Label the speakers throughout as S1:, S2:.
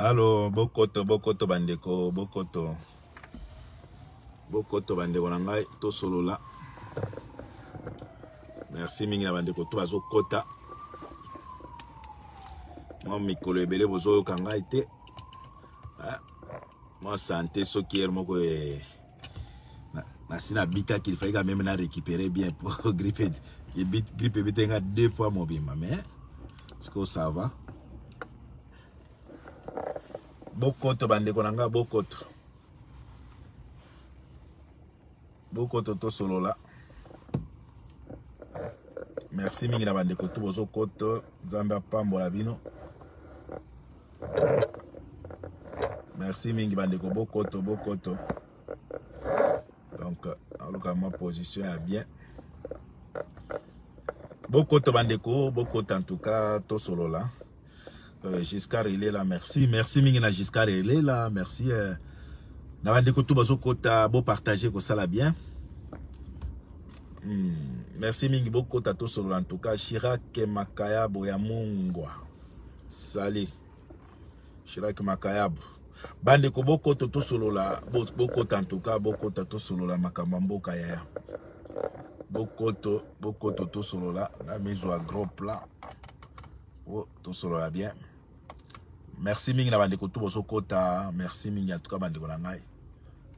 S1: Allô, bokoto bandeko, bokoto bandeko nangai to solola. Merci mingi na bandeko to bazo kota. Moi mikolo ebele bozo kangai te. Moi santé soki moko na sina bika qu'il fallait quand même na récupérer bien pour grippe bitenga 2 fois mobima mais est-ce que ça va? Bokoto bandeko nanga bokoto to solola. Merci mingi na bandeko to bozo koto nzambe apambola bino. Merci mingi bandeko bokoto. Donc alors ma position est bien. Bokoto bandeko bokoto en tout cas to solola. Giscard il est là, merci mingi na Giscard il est là, merci na bandeko to bozo kota bo partager ko sala bien. Merci mingi bokoto to solola en tout cas. Chirac Makayabo ya Mungwa. Salut Chirac Makayabo. Bandeko bokoto to solola bokoto en tout cas bokoto to solola makambo mboka ya. Bokoto to solola la mise à gros plat. Oh, to solola bien. Merci mingi na bandeko to bozo kota, merci mingi en tout cas bandeko na ngai.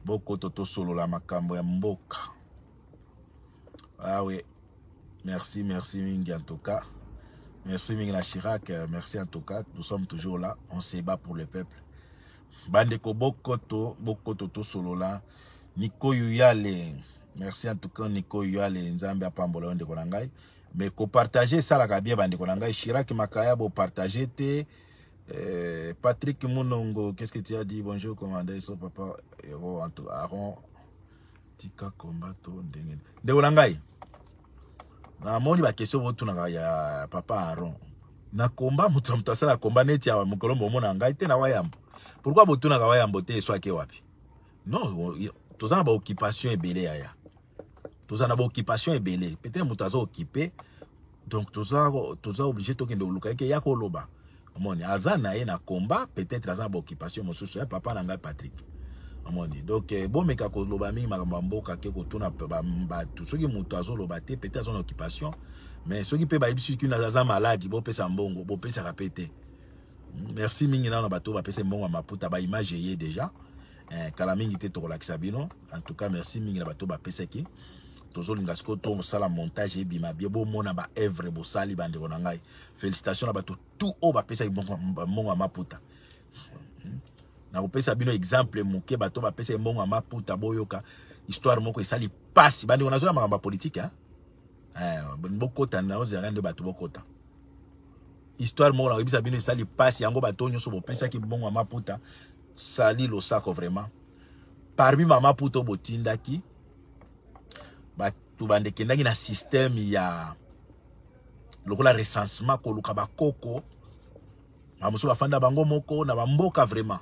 S1: Bokoto to solola makambo ya mboka. Ah oui. Merci mingi en tout cas. Merci mingi na Chirac, merci en tout cas. Nous sommes toujours là, on se bat pour le peuple. Bandeko bokoto to solola. Nico Yuyale. Merci en tout cas Nico Yuyale nzambe apambola ondeko na ngai. Mais ko partager ça la bien bandeko na ngai. Chirac Makayabo partager te. Patrick Mounongo, qu'est-ce que tu as dit? Bonjour, commandant, son papa, héros, Aaron, Tika Kombato, Ndengen. De Olangai. Na moni ba question votu na ya papa Aaron. Na komba mutu mutasa la komba neti ya mukolombo mona ngai te na wayambo. Pourquoi botu na wayambo te so ake wapi? Non, tozana ba occupation ebele ya. Tozana ba occupation ebele. Peut-être mutu azo occupé. Donc toza obligé to kende luka ke yako loba. Amoni azana ye na combat peut-être azana ba occupation mosusu ya papa na ngai Patrick. Amoni donc bon meka ko loba mingi makamba mboka ke ko tuna ba tout soki mutu azo loba te peut-être azana occupation mais soki pe ba ibisu ki na azana malade bo pesa mbongo bo pesa rapete. Merci mingi na bato ba pesa mbongo maputa ba image ye déjà. Kala mingi te to relaxa bino. En tout cas merci mingi na bato ba pesa ki. Tozo lingasko to sala montage et bima biebo mona ba œuvre bo sali bande konangai. Félicitations na bato tout o ba pesa mbongo maputa. Na ko pesa bino exemple muke bato ba pesa mbongo maputa boyoka histoire moko esali passe bande konazo na makamba politique bokota na oza rende bato bokota. Histoire moko na ko bisa bino esali passe yango bato nyoso bo pesa ki mbongo maputa sali lo sako vraiment. Parmi mama puto botindaki tu bande kendaki na système ya lokola recensement ko luka bakoko amuso bafanda bango moko na bamboka vraiment.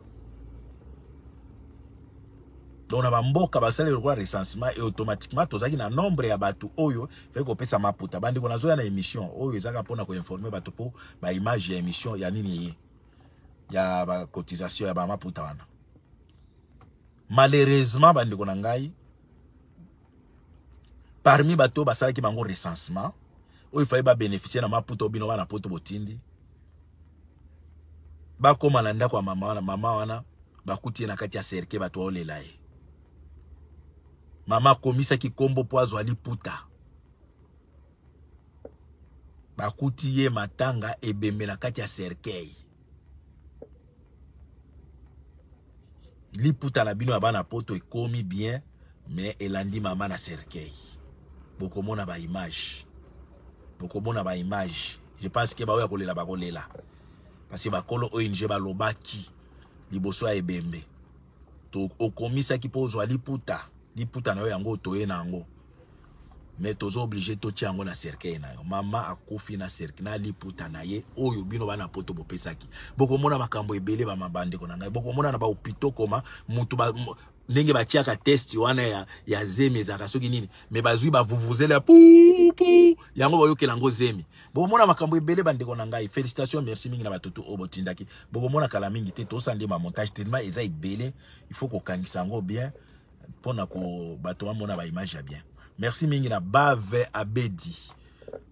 S1: Donc na bamboka basale lokola recensement et automatiquement tozaki na nombre ya batu oyo fait ko pesa maputa bande ko nazoya na émission oyo ezaka pona ko informer batu po ba image ya émission ya nini ya ba cotisation ya ba maputa wana. Malheureusement bande ko ngai parmi bato basala ki bango recensement oyo faye ba bénéficier na maputa obino wana poto botindi ba koma na ndako ya mama wana bakuti na kati ya cercle bato olela ye mama komisa ki kombo po azwali puta bakuti ye matanga ebembe na kati ya cercueil liputa na bino ya bana poto ekomi bien mais elandi mama na cercueil. Bokomona ba image. Je pense que ba oya kolela ba kolela. Parce que ba kolo ONG ba lobaki liboso ya ebembe. To okomisa ki pozwa liputa na yo yango toye na yango. mais tozo obligé to tiango na cercueil na yo. Mama akufi na cercueil na liputa na ye oyo bino bana poto bopesaki. Boko mona makambo ebele ba mabande ko na ngai. Boko mona na ba hôpitaux koma mutu ba ndenge ba tiaka test wana ya zemi za kasoki nini. Mais bazui ba vuvuzela pou pou yango boyo kelango zemi. Boko mona makambo ebele bande ko na ngai. Félicitations, merci mingi na batoto obotindaki. Boko mona kala mingi te to sande ma montage tellement eza ebele. Il faut ko kangisa ngo bien pour na ko bato mona ba image ya bien. Merci Mingina Bave Abedi.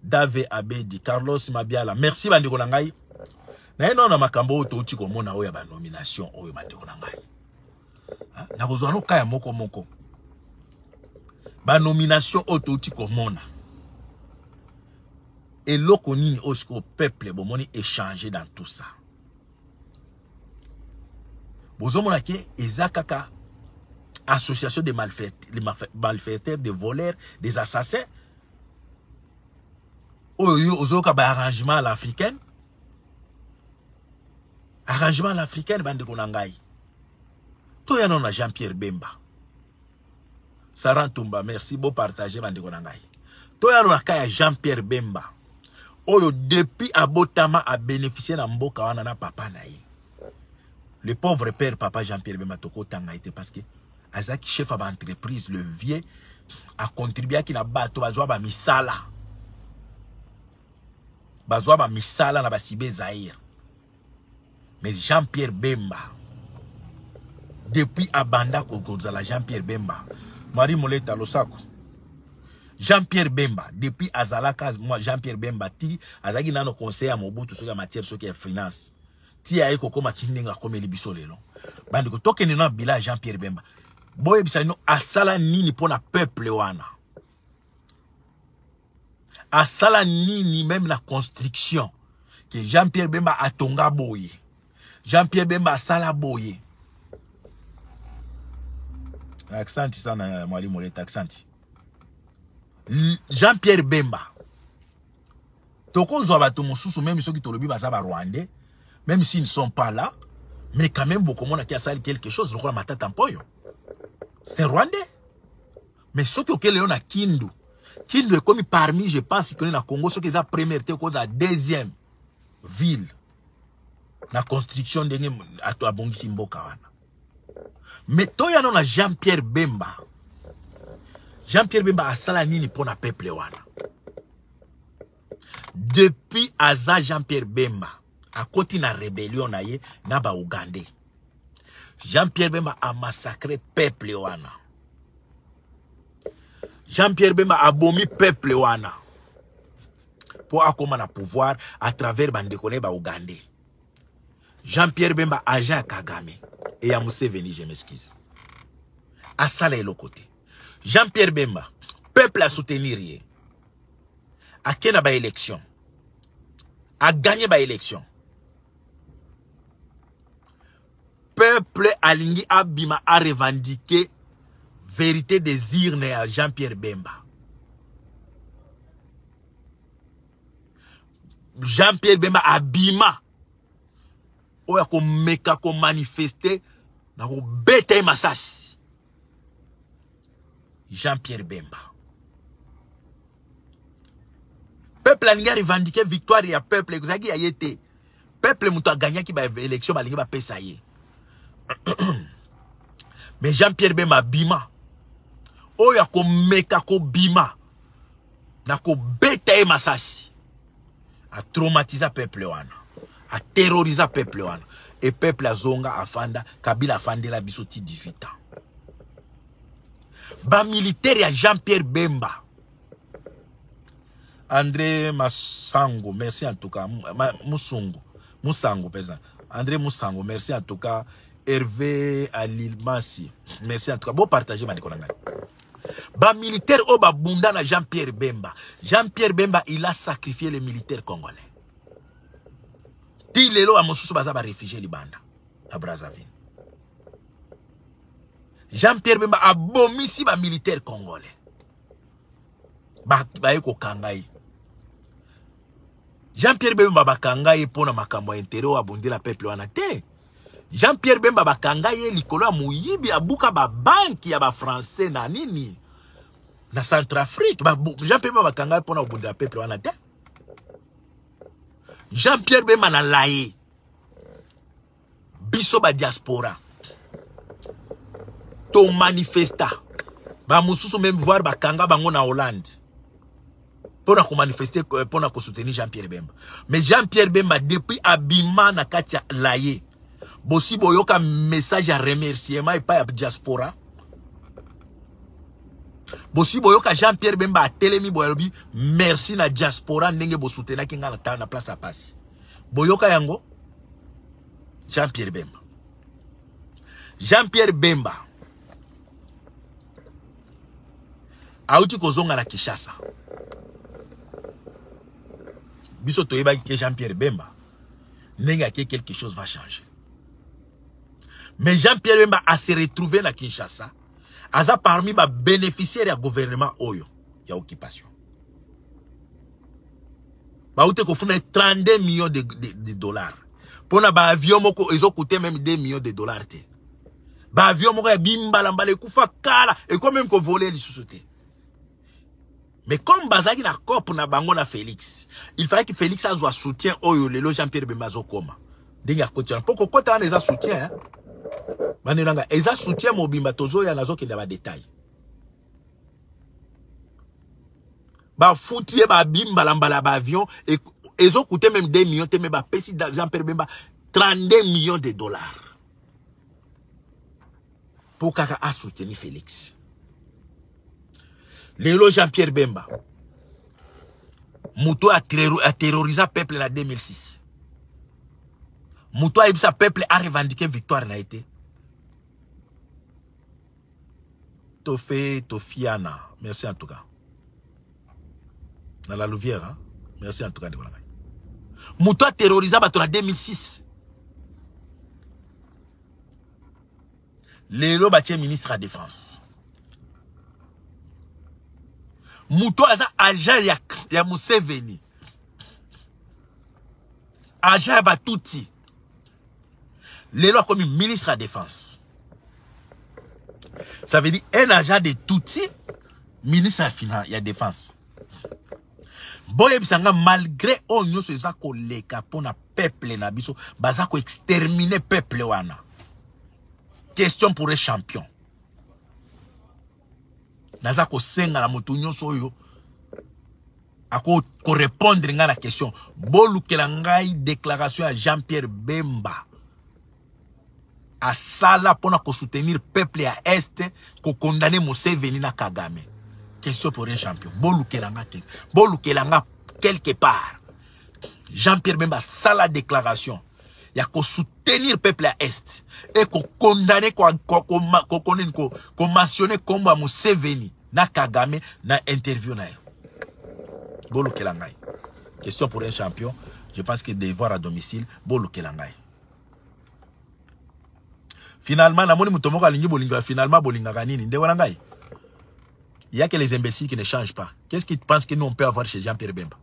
S1: Dave Abedi. Carlos Mabiala. Merci bandeko na ngai. Na eno na makambo oto uti ko mona oya ba nomination oyo bandeko na ngai. Na kozwa no kaya moko moko. Ba nomination oto uti ko mona. Et loko nini osko peuple bomoni échanger dans tout ça. Bozo mona ke ezakaka association de malfaiteurs, de voleurs, des assassins. Ozoka ba arrangement à l'africaine. Arrangement à l'africaine, bande konangai. To yanon na Jean-Pierre Bemba. Sarantumba, merci, beau partager, bande konangai. To yanon na kaya Jean-Pierre Bemba. Oyo depuis abotama a bénéficié na mboka wana na papa na ye. Le pauvre père papa Jean-Pierre Bemba toko tanga été parce que Azaki chef d'entreprise, le vieux, a contribué à qui na bato bazwa ba misala. Bazwa ba misala na basibe Zaïre. Mais Jean-Pierre Bemba, depuis Abanda Kokozala Jean-Pierre Bemba, Marie Moleta Losako. Jean-Pierre Bemba, depuis Azalaka, moi Jean-Pierre Bemba, ti Azaki nano conseil à Mobutu sur la matière sur qui finance. Ti a eko koma chinenga comme libiso lelo. Bandi ko tokeni na bila Jean-Pierre Bemba. Boye bisano asala nini pona peuple wana. Asala nini même la construction que Jean-Pierre Bemba atonga boye. Jean-Pierre Bemba asala boye. Accent sana mwali moleta accent. Jean-Pierre Bemba. Toko zo bato mususu même ceux qui tolobi baza ba Rwandais, même s'ils ne sont pas là, mais quand même beaucoup monde qui a sali quelque chose lokola matata mpoyo. C'est Rwandais. Mais ceux qui ont na Kindu. Kindu est comme parmi, je pense, que na Congo, ceux qui ont la première, la deuxième ville. La construction de à Bongisi Mboka. Mais toi, il y a Jean-Pierre Bemba. Jean-Pierre Bemba a salanini pour la peuple wana. Depuis Aza Jean-Pierre Bemba, à côté de la rébellion, na ba Ougandais. Jean-Pierre Bemba a massacré peuple wana. Jean-Pierre Bemba a bomi peuple wana. Pour accompagner le pouvoir à travers Bandekone ba Ougandais. Jean-Pierre Bemba agent Kagame. Et à Museveni, je m'excuse. À Salé le côté. Jean-Pierre Bemba, peuple a soutenir. A kena ba élection. A gagné ba élection. Peuple alingi abima a revendiqué vérité des urnes à Jean-Pierre Bemba. Jean-Pierre Bemba abima oya ko meka ko manifester na ko bete masasi. Jean-Pierre Bemba. Peuple alingi a revendiqué victoire ya peuple ezaki ayete. Peuple muto a gagné ki ba élection balingi ba pesa ye. Mais Jean-Pierre Bemba bima oya ko meka ko bima na ko beta e masasi a traumatiser peuple wana a terroriser peuple wana et peuple azonga afanda Kabila afandela biso ti 18 ans ba militaire ya Jean-Pierre Bemba. André Masango, merci en tout cas. Moussango, président. André Moussango, merci en tout cas. Hervé Alilmasi, merci en tout cas. Bon partager, Manikonanga. Ba militaire au babunda na Jean-Pierre Bemba. Jean-Pierre Bemba, il a sacrifié les militaires congolais. Ti lelo a mosusu baza ba réfugié libanda à Brazzaville. Jean-Pierre Bemba a bomisi ba militaire congolais. Ba eko kangai. Jean-Pierre Bemba bakangai pona makambo intérêt abondela peuple wana te. Jean-Pierre Bemba bakangai likolo ya muyibi abuka ba banki ya ba français na nini. na Centrafrique. Jean-Pierre Bemba bakanga pona obunda peuple wana te. Jean-Pierre Bemba na laye. Biso ba diaspora. To manifesta. Ba mususu même voir bakanga bango na Hollande. Pona ko manifester pona ko soutenir Jean-Pierre Bemba. Mais Jean-Pierre Bemba depuis abima na kati ya laye. Bosi boyoka message à remerciement et pas ya diaspora. Bosi boyoka Jean-Pierre Bemba telemi boyalobi merci na diaspora ndenge bo soutenir kinga na place à passe. Boyoka yango Jean-Pierre Bemba. Jean-Pierre Bemba auti kozonga na Kinshasa. Biso toyeba que Jean-Pierre Bemba nenga que quelque chose va changer. Mais Jean-Pierre Bemba a se retrouvé na Kinshasa. Aza parmi les bénéficiaires du gouvernement Oyo. Il y a occupation. Ba oute ko funa 32 millions de dollars. Pour na ba avion moko ils ont coûté même 2 millions de dollars te. Ba avion moko ya bimbala mbale kufa kala et quand même ko voler les sociétés. Mais comme bazaki na cop na bango na Félix, il fallait que Félix a soit soutien Oyo lelo Jean-Pierre Bemba zokoma. Ndenge akoti poko kota na eza soutien hein. Banelanga eza soutien mobimba tozo ya nazo kenda ba détail. Ba foutie ba bimbala mbala ba avion et ils ont coûté même 2 millions, mais ba pesi Jean-Pierre Bemba 32 millions de dollars. Pour kaka a soutenir Félix. Lelo Jean-Pierre Bemba. Mouto a terrorisé le peuple en 2006. Mouto a eu sa peuple a revendiqué victoire na été. Tofé, Tofiana. Merci en tout cas. Dans la Louvière, hein? Merci en tout cas. Mouto a terrorisé en 2006. Lelo Batié ministre de la Défense. Mouto aza agent ya Museveni. Agent ya Batuti. Lelo comme ministre de la Défense. Ça veut dire un agent de Tuti, ministre de la Défense. Boye bisanga malgré onyo se za ko leka pona peuple na biso, baza ko exterminer peuple wana. Question pour un champion. Naza ko senga na moto nyonso oyo ako ko répondre nga la question. Bolukela ngai déclaration à Jean-Pierre Bemba. A sala pona ko soutenir peuple à est ko condamner Museveni na Kagame. Question pour un champion. Bolukela nga quelque part. Jean-Pierre Bemba sala déclaration. Ya ko soutenir peuple à est et ko condamner ko mentionner comme Museveni na Kagame na interview na yo. Bolo kelangai. Question pour un champion, je pense que devoir à domicile bolo kelangai. Finalement la moni mutomoka lingi bolinga finalement bolinga kanini nde wana ngai. Il y a que les imbéciles qui ne changent pas. Qu'est-ce qu'ils pensent que nous on peut avoir chez Jean-Pierre Bemba?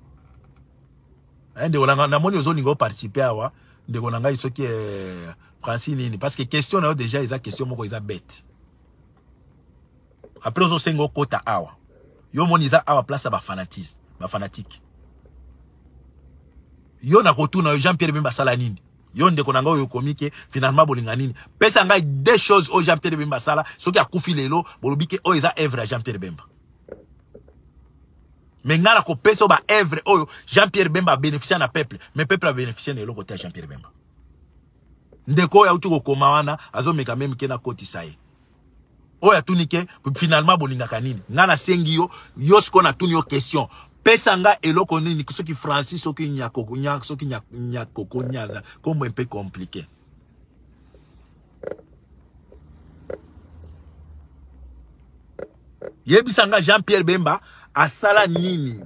S1: Nde wana na moni ozolinga participer awa. De Gonanga iso qui est Francine parce que question là déjà ils a question moko ils a bête. Après aux sengo kota awa. Yo moniza awa place ba fanatisme, ba fanatique. Yo na retourne Jean-Pierre Bemba sala nini. Yo nde konanga yo komike finalement bolinga nini. Pesa ngai deux choses au Jean-Pierre Bemba sala, ce qui a koufi lelo bolobike o eza œuvre à Jean-Pierre Bemba. Mais ngala ko peso ba œuvre oyo Jean-Pierre Bemba bénéficier na peuple, mais peuple a bénéficié na côté à Jean-Pierre Bemba. Ndeko ya utu ko koma wana azomeka même kena koti saye. Oya tunike finalement bolinga kanini. Ngala sengi yo sko na tuni yo question. Pesa nga eloko nini soki Francis soki nyakokunya soki nyakokunya comme un peu compliqué. Yebisanga Jean-Pierre Bemba asala nini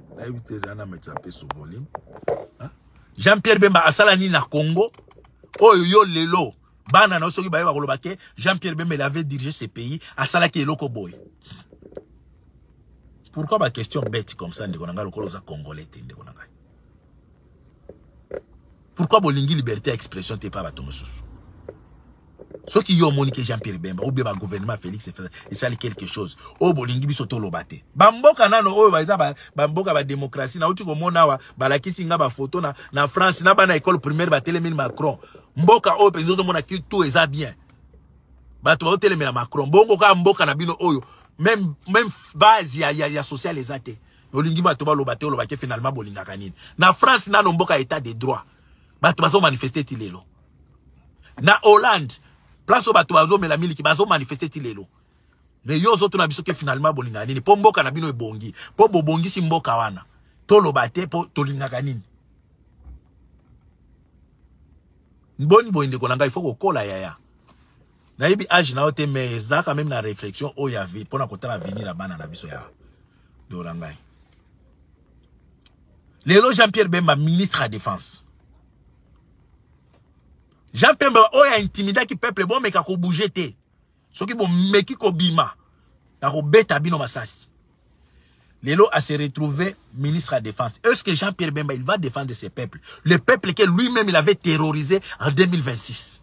S1: Jean-Pierre Bemba asala nini na Congo oyo yo lelo bana na soki baye bakoloba ke Jean-Pierre Bemba il avait dirigé ce pays asala ki eloko boy. Pourquoi ma question bête comme ça ndeko nanga lokolo za congolais te ndeko nanga? Pourquoi bolingi liberté d'expression te pas bato mosusu? Ceux qui ont moniqué Jean-Pierre Bemba, ou bien le gouvernement Félix, et ça quelque chose. Oh, bolingi bisoto lobate. Bamboka nano, oh, bamboka ba démocratie, na uti komona wa, balakisi nga ba photo na France, na ba na école primaire ba télémine Macron. Mboka oh, penzo mona ki tout eza bien. Ba to ba télémine Macron. Bongo ka mboka na bino oyo, même base ya social ezate. Olingi ba to ba lobate, lobate finalement bolinga kanini. Na France nano mboka état de droit. Ba to ba so manifester tilelo. Na Hollande place au bateau bazo mais la mili qui bazo manifester tilelo. Mais yo zo to na biso ke finalement bolinga nini. Po mboka na bino ebongi. Po bobongi si mboka wana. To lobate po to linga kanini. Mboni boinde konanga il faut ko kola yaya. Na yibi age na ote mais za quand même na réflexion o ya vie pona kotala venir la bana na biso ya. De olangai. Lelo Jean-Pierre Bemba ministre à défense. Jean-Pierre Bemba oya intimida ki peuple bon mais ka ko bouger te. Soki bon meki ko bima. Na ko beta bino masasi. Lelo a se retrouvé ministre à défense. Est-ce que Jean-Pierre Bemba il va défendre ses peuples? Le peuple que lui-même il avait terrorisé en 2026.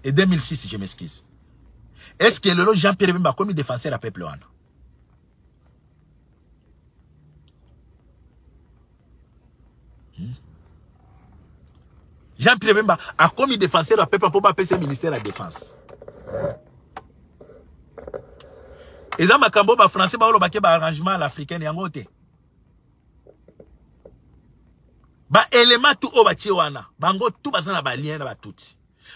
S1: Et 2006, je m'excuse. Est-ce que Lelo Jean-Pierre Bemba comme il défensait le peuple wana? Jean-Pierre Bemba a commis défenseur le peuple pour pas payer ce ministère de la défense. Et ça m'a cambo ba français ba oloba ke ba arrangement l'africain yango te. Ba élément tout o ba tie wana. Bango tout bazana ba lien na ba tout.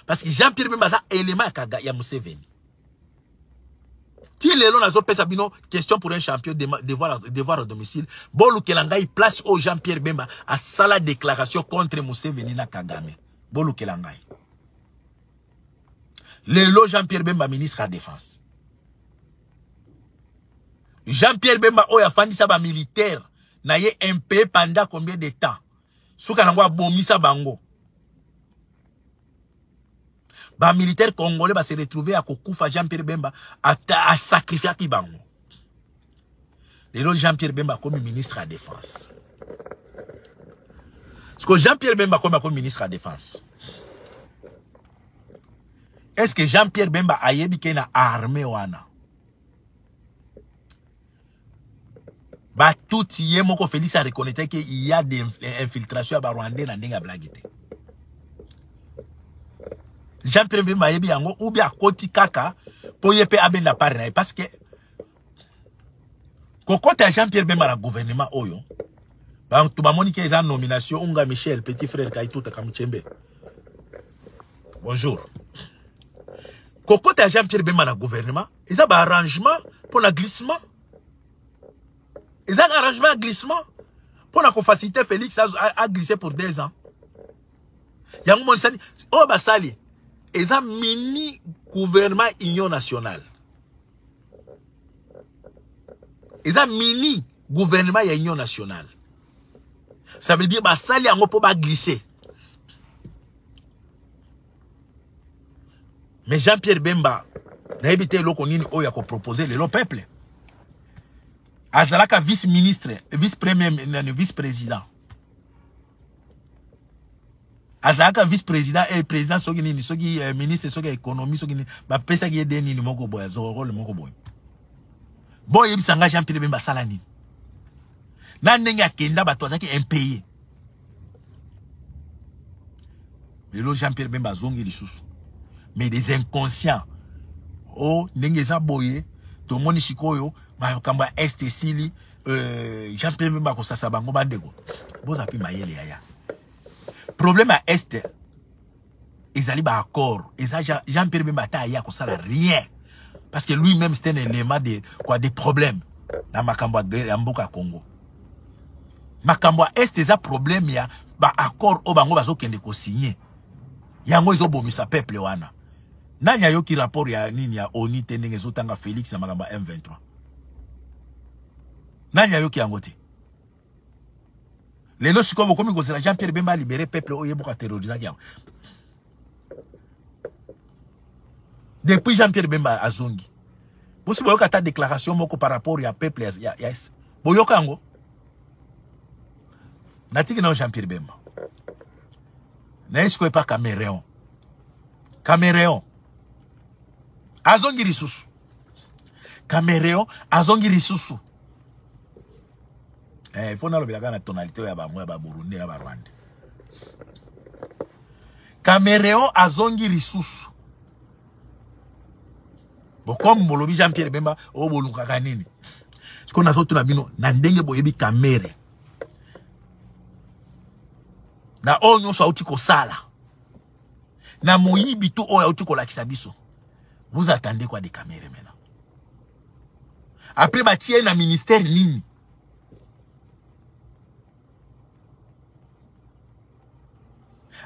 S1: Parce que Jean-Pierre Bemba ça élément ya Museveni. Ti lelo nazo pesa bino question pour un champion devoir à domicile. Bolu Kelangai place au Jean-Pierre Bemba à sala déclaration contre Museveni na Kagame. Bolu Kelangai. Lelo Jean-Pierre Bemba ministre à défense. Jean-Pierre Bemba oya fandi sa ba militaire na ye MP pendant combien de temps? Souka nangwa bomisa bango. Ba militaire congolais va se retrouver à Kokufa Jean-Pierre Bemba à sacrifier à Kibango. Le Jean-Pierre Bemba comme ministre à défense. Est-ce que Jean-Pierre Bemba comme ministre à défense? Est-ce que Jean-Pierre Bemba a yebi na armée wana? Ba tout yé moko Félix a reconnu qu'il y a des infiltrations à Rwandais na ndenga blagité. Jean-Pierre Bemba yebi yango ou bien koti kaka po yepe abenda parna parce que kokota Jean-Pierre Bemba na gouvernement oyo ba tu ba monique les nomination unga Michel petit frère Kaituta Kamuchembe. Bonjour. Kokota Jean-Pierre Bemba na gouvernement, ils ont ba arrangement pour la glissement. Ils ont un arrangement à glissement pour la faciliter Félix à glisser pour 2 ans. Yango monsani o basali ils ont mini gouvernement union nationale. Ils ont mini gouvernement union nationale. Ça veut dire basali yango po ba glisser. Mais Jean-Pierre Bemba n'a évité l'eau qu'on y a proposé le peuple. Azalaka vice-ministre, vice-premier, vice-président. Azalaka vice-président et président soki ministre soki économie soki ba pesa ki ede ni moko boya zo rôle moko boya. Bon yebisanga Jean-Pierre Bemba salani. Na ndenge akenda bato azaki impayé. Lelo Jean-Pierre Bemba zongi lisusu. Mais des inconscients. Oh, ndenge za boye, to moni sikoyo, ba kamba est sili Jean-Pierre Bemba ko sasa bango bandeko. Boza pi mayele yaya. Problème à Est, ils allaient accord. Et ça, Jean-Pierre Bemba a ko sala rien. Parce que lui-même, c'était un élément de quoi des problèmes dans Makamba de Mboka Congo. Makamba Est, ils a problème ya ba accord au bango bazo kende ko signer. Yango izo bomisa peuple wana. Nanya yoki rapport ya nini ya ONU tendenge zotanga Félix na Makamba M23. Nanya yoki yangote. Les lois comme vous Jean-Pierre Bemba libéré peuple au Yéboka terrorisé. Depuis Jean-Pierre Bemba à Zongi. Vous savez que ta déclaration moko par rapport à peuple yes. Boyokango. Natiki non Jean-Pierre Bemba. N'est-ce pas Cameroun. Cameroun azongi risusu. Cameroun azongi risusu. Il faut na la tonalité ya ba Burundi na ba Rwanda. Cameroun azongi risusu. Bon, comme Molobi Jean-Pierre Bemba, o bolunga kanini. Ce qu'on a fait na bino na ndenge boyebi Camere. Na onyo so auti ko sala. Na moyibi tu o auti ko lakisa biso. Vous attendez quoi des Camere maintenant? Après batie na ministère nini?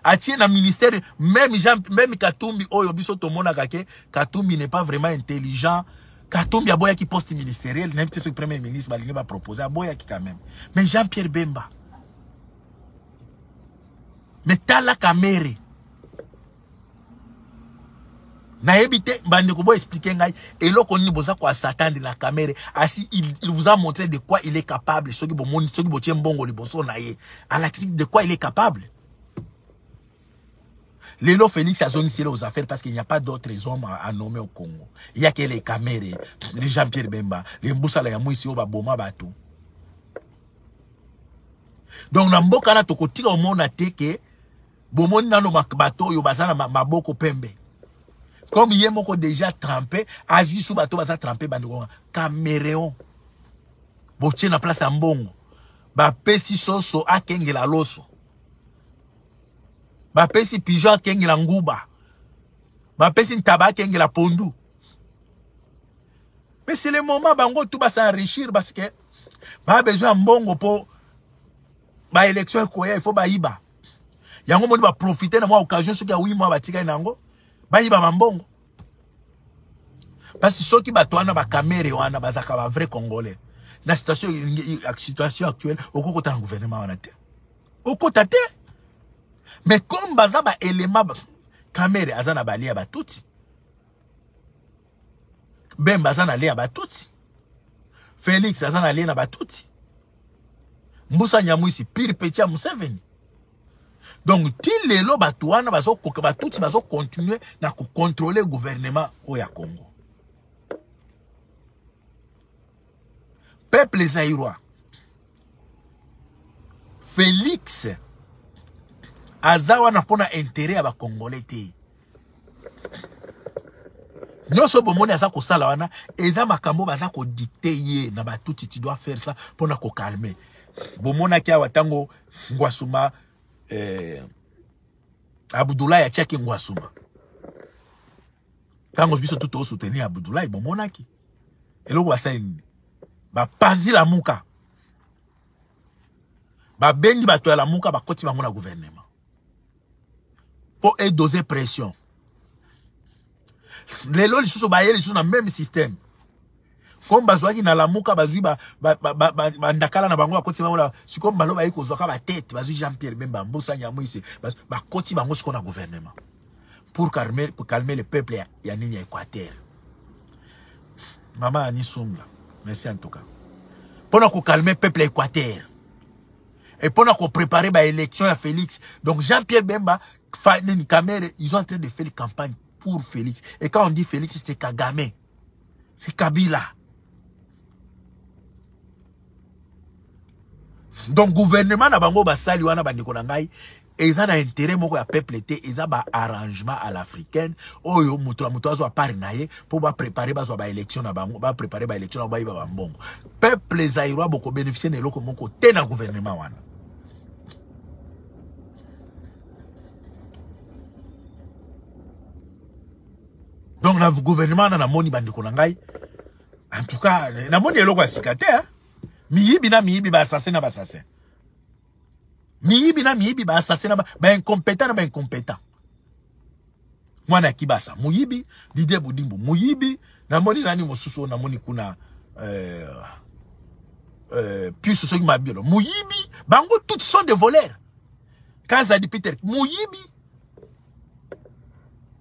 S1: Atie na ministère, même Katumbi, oh, yobiso tomona kake, Katumbi n'est pas vraiment intelligent. Katumbi a boya qui poste ministériel, n'invite ce premier ministre, balinge va proposer, a boya qui quand même. Mais Jean-Pierre Bemba. Mais Tala Kamere. Na ebite, bande ko boy expliquer ngai, et là qu'on ni boza quoi s'attendre la caméra, asi il vous a montré de quoi il est capable, ce qui bon moni, ce qui bon tient bongo le bosso naie, à la de quoi il est capable. Lélo Félix a zone ici aux affaires parce qu'il n'y a pas d'autres hommes à nommer au Congo. Il n'y a que les Camérés, les Jean-Pierre Bemba, les Mboussala ya Mouissi au Boma Bato. Donc, na mboka na tokotika au monde a teke, bomoni nano bato yo bazana maboko pembe. Comme il y a moko déjà trempé, a vu sous bato baza trempé bandikonga. Cameroun. Boche na place à mbongo. Ba pesi soso a kengela loso. Ba pesi pigeon kengi la nguba. Ba pesi ntaba kengi la pondu. Mais c'est le moment bango tout va s'enrichir parce que pas besoin mbongo pour ba élection ko il faut ba iba. Yango moni ba profiter na moi occasion ce qui a 8 mois ba tika nango. Ba iba mbongo. Parce que ceux qui ba toana ba caméra wana bazaka ba vrai congolais. La situation actuelle au côté du gouvernement wana te. Au côté te. Mais comme baza ba élément caméra azana balia ba touti. Ben bazana lia ba touti. Félix azana lia na ba touti. Moussa Nyamwisi pire petit à Museveni. Donc til lelo batouana bazo koka ba touti bazo continuer na ko contrôler le gouvernement au ya Congo. Peuple zaïrois. Félix azawa na pona intérêt à ba Congolais te. Nyonso bomoni aza ko sala wana eza makambo baza ko dicter ye na ba touti tu dois faire ça pona ko calmer. Bomona ki awatango Ngwasuma Abdoulaye ya chaki Ngwasuma. Tango biso tout soutenir Abdoulaye bomona ki. Eloko basani ba panzi la muka. Ba bengi bato ya la muka ba koti bango na gouvernement. Pour doser pression. Les lois sont dans le même système. Comme bazouaki na la muka bazui ndakala na bango koti bango la si comme balo ba ikozwaka ba tête bazui Jean-Pierre Bemba Mbosa Nyamwisi ba koti bango siko na gouvernement pour calmer le peuple ya nini ya Équateur. Maman Ani Sumla, merci en tout cas. Pour calmer le peuple Équateur. Et pour préparer l'élection à Félix. Donc Jean-Pierre Bemba, Kamere, ils sont en train de faire une campagne pour Félix. Et quand on dit Félix, c'est Kagame. C'est Kabila. Donc gouvernement na bango basali wana bandiko na ngai eza na intérêt moko ya peuple te eza ba arrangement à l'africaine oyo muto azo apari naye pour ba préparer bazwa ba élection na bango ba préparer ba élection na ba iba mbongo. Peuple zaïrois boko bénéficier na eloko moko te na gouvernement wana. Donc le gouvernement na moni bandiko na ngai en tout cas na moni eloko asikate hein. Miyibi ba assassin na ba assassin. Miyibi ba assassin na ba incompétent na ba incompétent. Mwana kibasa muyibi Didier Budimbu muyibi na moni nani mosusu na moni kuna puis ce qui m'a bien muyibi bango toutes sont des voleurs. Kaza di Peter muyibi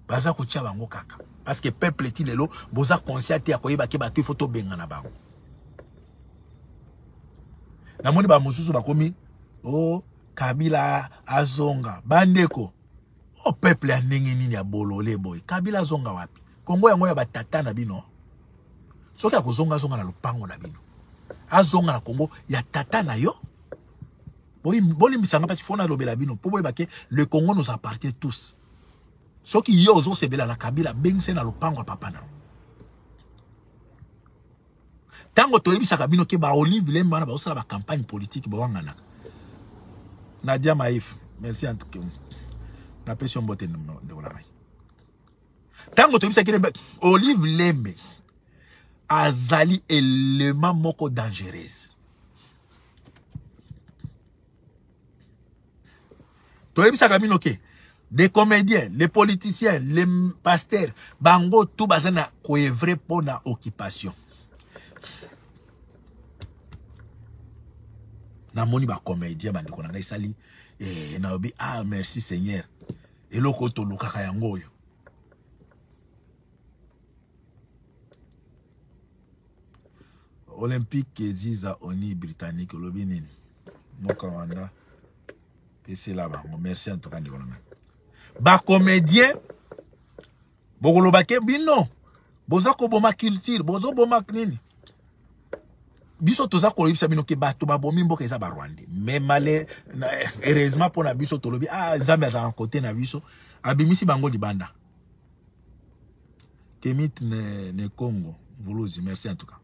S1: baza ko tia bango kaka parce que peuple ti lelo boza conscient ya koyeba ke batu photo benga na bango. Na moni ba mususu bakomi oh Kabila azonga bandeko O peuple ya ndenge nini ya bolole boy. Kabila zonga wapi? Kongo yango ya batata na bino. Soki akozonga zonga na lupango na bino. Azonga na Kongo ya tata na yo. Boli misanga pati fona lobela bino. Po boy bake le Congo nous appartient tous. Soki yo ozo sebela na Kabila bengse na lupango ya papa na. Tango toyebisaka bino ke ba Olive Lemba na ba osala ba campagne politique ba wangana. Nadia Maïf, merci en tout cas. Na pression bote de la main. Tango toyebisaka ke Olive Lembe azali élément moko dangereuse. Toyebisaka bino ke des comédiens, les politiciens, les pasteurs, bango tout bazana koevre pona occupation. Na moni ba comédien bandiko na ngai sali na obi ah merci Seigneur. Eloko to lukaka yango yo. Olympique Ziza Oni Britannique lobi nini. Moka wanda. PC là bango merci en tout cas ndiko na ngai. Ba comédien bokolo bake bino. Boza ko boma culture, bozo boma nini. Biso toza ko yebisa bino ke bato ba bomi mboka eza ba Rwanda. Mais malé heureusement pour na biso tolobi ah Zambia za côté na biso abimisi bango libanda. Kemit ne Congo, Vuluzi merci en tout cas.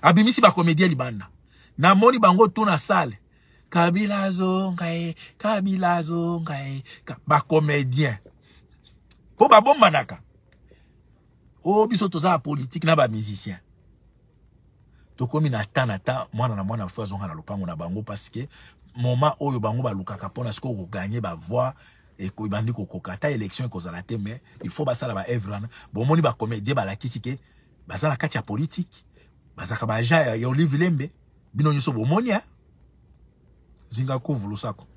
S1: Abimisi ba comédien libanda. Na moni bango tout na salle. Kabila zongae, ba comédien. Po ba bomba naka. Oh biso toza politique na ba musicien. Tokomi na ta mwana na mwana fois zonga na lupango na bango parce que moment oyo bango ba lukaka pona siko ko gagner ba voix et ko bandi ko kokata élection ko zala te mais il faut ba sala ba evran bon moni ba comédien ba lakisi ke ba sala kati ya politique ba saka ba ja ya Olive Lembe bino nyoso bo moni hein zinga ko vulu sako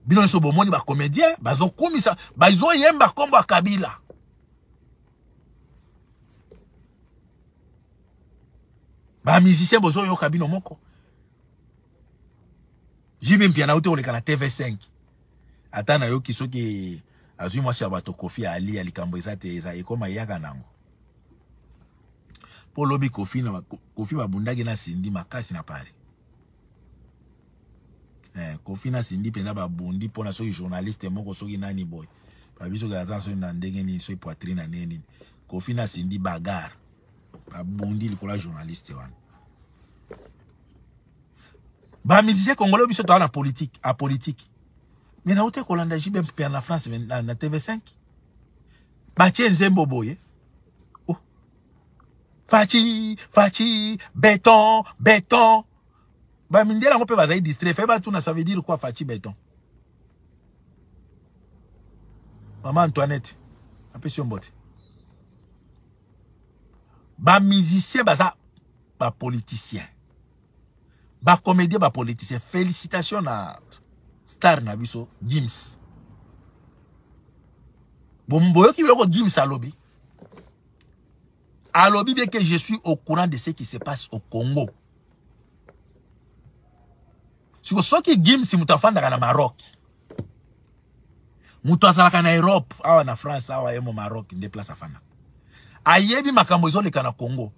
S1: bino nyoso bo moni ba comédien ba zo kumisa ba zo yemba kombo Kabila. Ba musicien bozo yo kabino moko. Jibe mpia na ute oleka na TV5. Ata na yo kisoki azui mwasi ya bato Kofi Ali alikambo ezate eza ekoma yaka nango. Po lobi Kofi babundaki na Sindi makasi na pare. Kofi na Sindi penza babundi pona soki journaliste moko soki nani boy. Babiso ga ata soki na ndenge ni soki poitrine na neni. Kofi na Sindi bagarre. Ba bondi likola journaliste wana. Ba musicien congolais biso to na politique, a politique. Mais na ote kolanda jibe mpe na France na TV5. Ba tienzembo boye. Oh. Fachi, béton. Ba mindela ngope bazai distrait, fait ba tout na ça veut dire quoi Fachi béton. Maman Antoinette, appelle mbote. Ba musicien baza ba politicien. Ba comédien ba politicien. Félicitations na star na biso Gims. Bomboyo ki biloko Gims alobi. Alobi bien que je suis au courant de ce qui se passe au Congo. Si vous savez que Gims mutafanda na Maroc. Mutazalaka na Europe, awa na France, awa emo Maroc, déplace afana. Ayebi makambo ezoleka na Congo.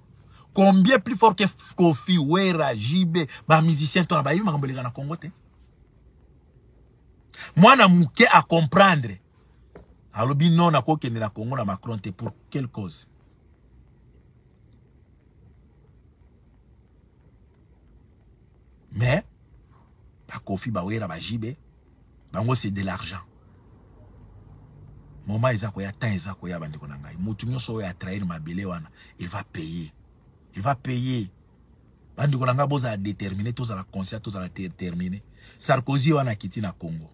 S1: Combien plus fort que Kofi, Wera, Jibe, ba musicien to na ba yebi makambo eleka na Congo te. Mwana muke a comprendre. Alobi non na kokende na Congo na Macron te pour quelle cause? Mais ba Kofi, ba Wera, ba Jibe, bango c'est de l'argent. Moment ezako ya temps ezako ya bandeko na ngai. Mutu nyoso ya trahir mabele wana, il va payer. Il va payer. Bandeko na ngai boza déterminer, tous à la conscience, tous à la déterminer. Sarkozy wana kiti na Congo.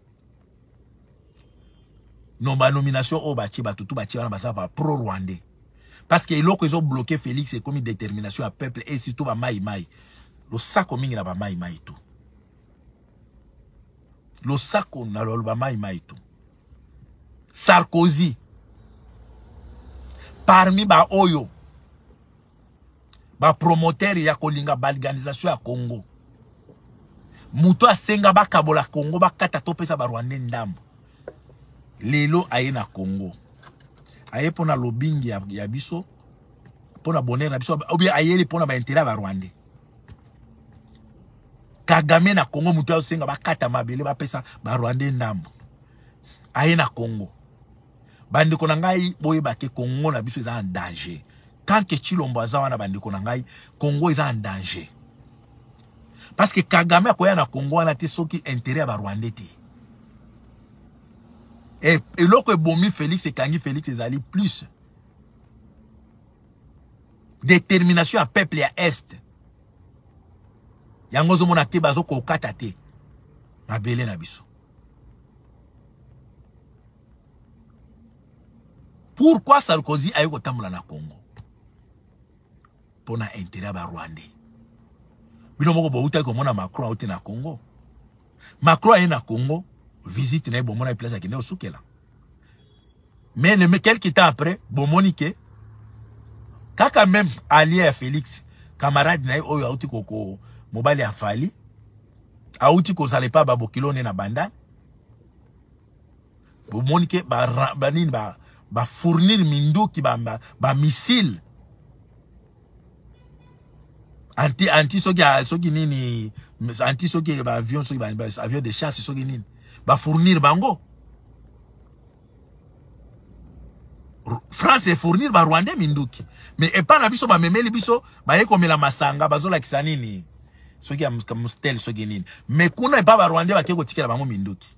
S1: Non ba nomination o bachi batutu bachi wana baza ba pro rwandais. Parce que eloko ils ont bloqué Félix et comme détermination à peuple et surtout ba mai. Lo sako mingi na ba mai tout. Lo sako na lo ba mai tout. Sarkozy parmi ba oyo ba promoteur ya kolinga ba organisation ya Congo muto asenga ba kabola Congo ba kata topesa ba Rwanda ndambo lelo aye na Congo. Aye pona lobbying ya biso, pona bonheur na biso, ou bien aye pona ba intérêt ba Rwandais. Kagame na Congo mutu asenga bakata mabele ba pesa ba Rwandais ndambo. Aye na Congo. Bandeko na ngai boye bake Congo na biso eza en danger. Tant que Chilombo aza wana bandeko na ngai, Congo eza en danger. Parce que Kagame akoya na Congo wana te soki intérêt ba Rwandais te. Et loko bomi Félix et Kangi Félix ezali plus détermination à peuple ya est. Yango zo mona te bazo ko kata te. Mabele na biso. Pourquoi Sarkozy ayo ko tamula na Congo? Pona intérêt ba Rwandais. Bino moko bo uta ko mona Macron auti na Congo. Macron aye na Congo, visite na bo mona place akende osukela. Mais quelques temps après, bon monique kaka même allié à Félix, camarade na oyo auti koko mobali afali, auti ko sale pa ba bokilone na banda. Bon monique ba fournir minduki ba missile anti soki nini anti soki ba avion soki ba avion de chasse soki nini ba fournir bango. France est fournir ba Rwandais minduki, mais et pas na biso ba memeli biso ba ye komela masanga bazola kisa nini soki ya mustel soki nini, mais kuna e pas ba Rwandais ba ke ko tikela bango minduki.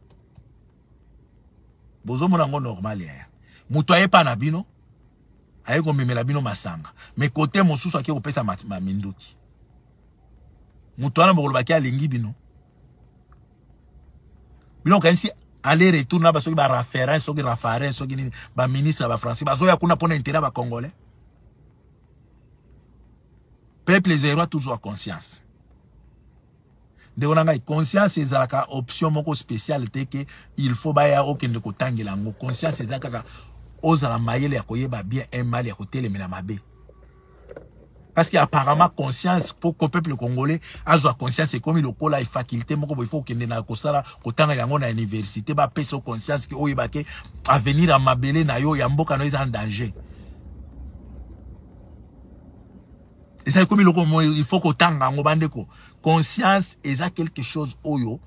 S1: Bozo mona ngo normal ya mutu aye pa na bino aye komemela bino masanga, mais côté mosusu ake kopesa ma minduki. Mutu wana bokolo baki alingi bino kanisi aller retour na ba soki ba référence soki rafaren soki nini ba ministre ba français bazo ya kuna pona intérêt ba congolais. Peuple zéro toujours à conscience. De onanga conscience ezalaka option moko spéciale te que il faut ba ya okende ko tangela ngo conscience ezalaka ozala mayele ya koyeba bien un mal ya kotelemela mabe. Parce que apparemment conscience pour le peuple congolais a conscience c'est comme le kola faculté moko il faut kende na kosala kotanga yango na université ba peso conscience que oyebake avenir à mabele na yo ya mboka no est en danger. Et ça comme il faut kotanga ngo bandeko conscience eza quelque chose oyo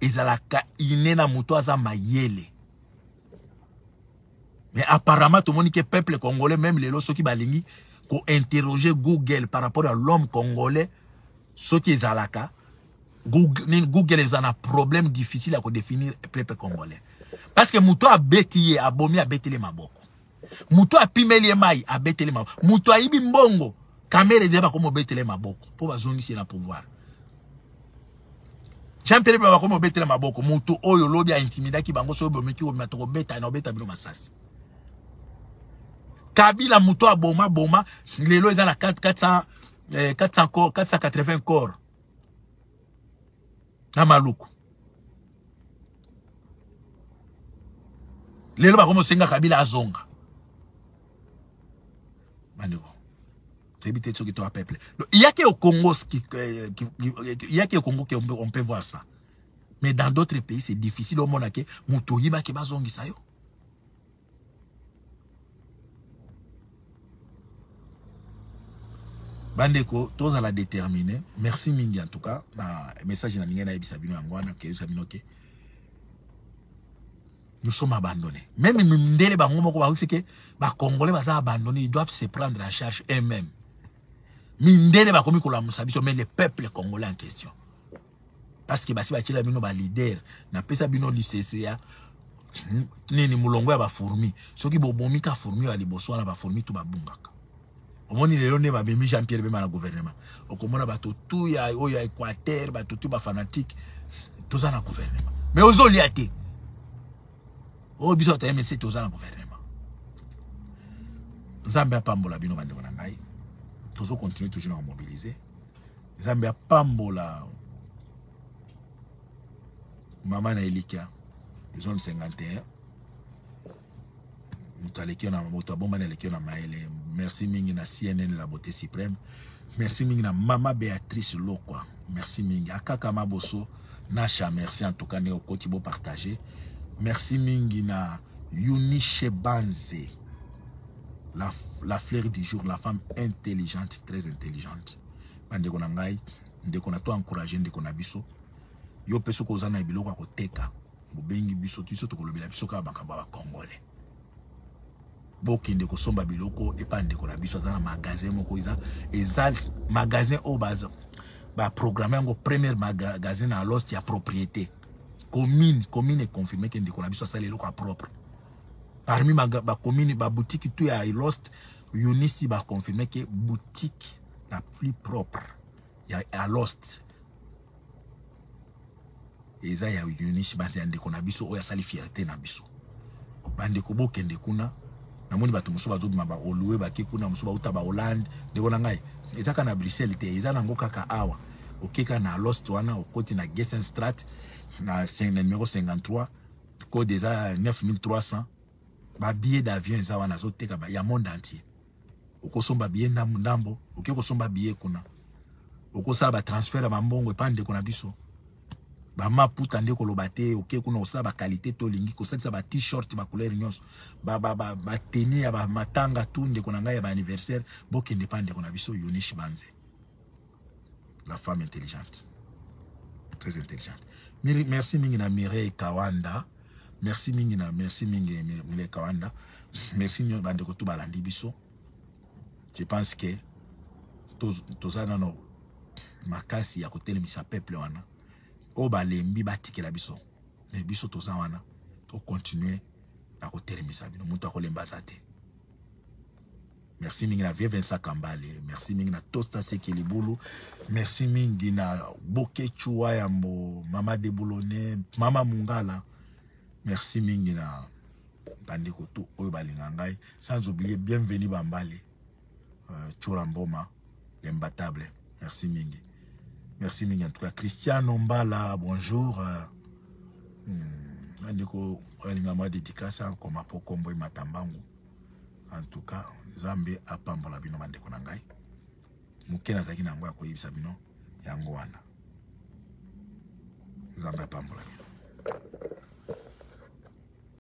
S1: ezalaka inena muto aza mayele. Mais apparemment tout le monde que peuple congolais même les loso qui balingi ko interroger Google par rapport à l'homme congolais ce qui est alaka Google est un problème difficile à définir le peuple congolais parce que muto a bêtillé a bomi a bêtillé maboko muto a pimeli mai a bêtillé maboko muto a ibi mbongo caméra de ba comme bêtillé maboko pour bazongi c'est la pouvoir champion ba comme bêtillé maboko muto oyo lobi a intimida ki bango so bomi ki o matoko beta na beta bino masasi. Kabila muto a boma lelo eza na 480 corps na maluku lelo ba komo senga Kabila azonga maniko tebite tsoki to a peuple. Il y a que au Congo il y a que au Congo on peut voir ça, mais dans d'autres pays c'est difficile au monde que muto yiba ke bazongi sayo. Bandeko, tous à la déterminer. Merci mingi en tout cas. Message na ninga na ebisabino angwana ke sabino ke. Nous sommes abandonnés. Même mindele bango moko ba que ba congolais ba abandonnés, ils doivent se prendre en charge eux-mêmes. Mindele ba komi ko la musabiso mais le peuple congolais en question. Parce que basi ba tshela bino ba leader na pesa bino licencia nini mulongo ya ba fourmi. Soki bo bomi ka fourmi ya liboso na ba fourmi to ba bungaka. Omoni lelo ne ba bemi Jean-Pierre Bemba na gouvernement. Okomona bato tout ya oya Équateur, bato tout ba fanatique, tout ça na gouvernement. Mais ozoli ate. O biso ta MNC tout ça na gouvernement. Zambia pambola bino bande na ngai. Toujours continuer toujours à mobiliser. Zambia pambola Maman na Elika, zone 51. Merci mingi na CNN la beauté suprême. Merci mingi na Mama Béatrice Lokwa. Merci mingi. Akaka Maboso Nacha, merci en tout cas ne au kotibo partager. Merci mingi na Eunice Banze. La fleur du jour, la femme intelligente, très intelligente. Ndeko na ngai, ndeko na to encourager ndeko na biso. Yo peso ko zana biloko ko teka. Mobengi biso tiso to kolobela biso ka bakamba ba congolais. Bokende ko somba biloko e pa ndeko na biso zana magasin moko eza magasin o baza ba programmer ngo premier magasin à Lost ya propriété. Commune est confirmé que ndeko na biso sale loko propre. Parmi ma commune, ma boutique tout à Lost, Eunice va confirmer que boutique la plus propre, il y a à Lost. Et ça, il y a Eunice va dire qu'on a biso, ou ya sali fierté na biso. Bande kobo kende kuna, na moni batu muso bazo bima ba oluwe ba kekuna muso ba uta ba Hollande, de kona ngai. Eza kana Bruxelles te, eza na ngoka ka awa. Okeka na Lost wana, okoti na Gessenstraat, na numéro 53, code déjà 9300. Ba billet d'avion za wana zoteka ba ya monde entier. Okosomba billet ndambo, okosomba billet kuna. Okosala ba transfert ba mbongo epande kuna biso. Ba maputa ndeko lobate, kuna osala ba qualité to lingi ko salisa ba t-shirt ba couleur nyonso. Ba tenue ya ba matanga tout ndeko na ngai ya ba anniversaire, boke ndepande kuna biso Eunice Banze. La femme intelligente. Très intelligente. Merci mingi na Mireille Kawanda. Merci mingi Mile Kawanda. Merci mingi bande ko balandi biso. Je pense que tous no makasi ya kotelemisa peuple wana. O balembi batikela biso. Mais biso toza wana to continuer na kotelemisa bino mutu akolemba zate. Merci mingi na Vincent Kambale. Merci mingi na Tosta Sekilibulu. Merci mingi na Boke Chua Yambo, Mama Deboulone, Mama Mungala. Merci mingi na bande koto oyo balingangai. Sans oublier bienvenue Bambale. Churamboma, l'imbattable. Merci mingi. Merci mingi en tout cas. Christian Mbala, bonjour. Bandeko olingama dédicace comme à Pokombo Matambangu. En tout cas, Zambe apambola bino bandeko na ngai. Mukena zaki na ngoya koyibisa bino yango wana. Zambe apambola bino.